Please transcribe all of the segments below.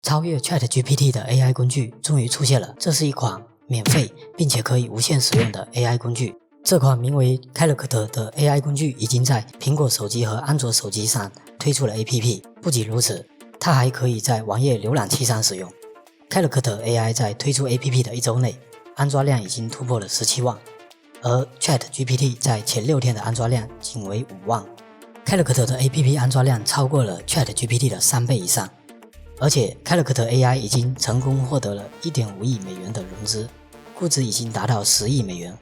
超越 ChatGPT 的 AI 工具终于出现了，这是一款免费并且可以无限使用的 AI 工具。这款名为 Character 的 AI 工具已经在苹果手机和安卓手机上推出了 APP。不仅如此，它还可以在网页浏览器上使用。Character AI 在推出 APP 的1周内，安装量已经突破了17万，而 ChatGPT 在前6天的安装量仅为5万。Character 的 APP 安装量超过了 ChatGPT 的3倍以上，而且 Character AI 已经成功获得了 1.5 亿美元的融资，估值已经达到10亿美元。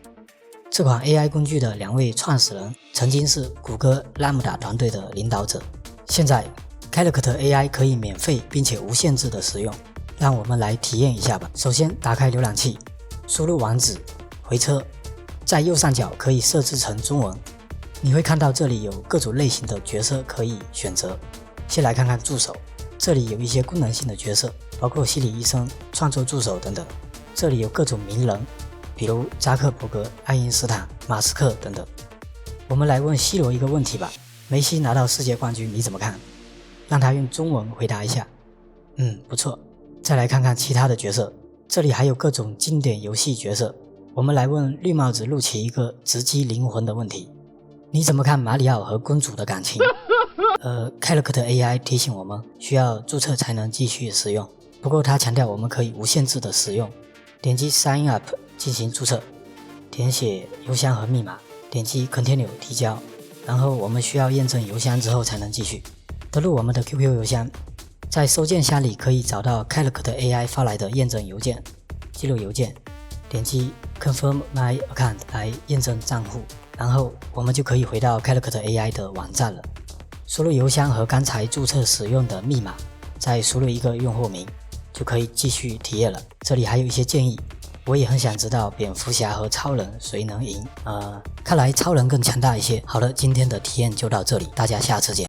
这款 AI 工具的2位创始人曾经是谷歌 Lambda 团队的领导者。现在 Character AI 可以免费并且无限制的使用，让我们来体验一下吧。首先打开浏览器，输入网址，回车，在右上角可以设置成中文。你会看到这里有各种类型的角色可以选择。先来看看助手，这里有一些功能性的角色，包括心理医生、创作助手等等。这里有各种名人，比如扎克伯格、爱因斯坦、马斯克等等。我们来问 C 罗一个问题吧，梅西拿到世界冠军你怎么看？让他用中文回答一下。不错。再来看看其他的角色，这里还有各种经典游戏角色。我们来问绿帽子陆奇一个直击灵魂的问题，你怎么看马里奥和公主的感情？Character AI 提醒我们需要注册才能继续使用，不过他强调我们可以无限制的使用。点击 Sign Up 进行注册，填写邮箱和密码，点击 Continue 提交，然后我们需要验证邮箱之后才能继续。登录我们的 QQ 邮箱，在收件箱里可以找到 Character AI 发来的验证邮件，记录邮件，点击 Confirm My Account 来验证账户，然后我们就可以回到 Character AI 的网站了。输入邮箱和刚才注册使用的密码，再输入一个用户名，就可以继续体验了。这里还有一些建议，我也很想知道蝙蝠侠和超人谁能赢，看来超人更强大一些。好了，今天的体验就到这里，大家下次见。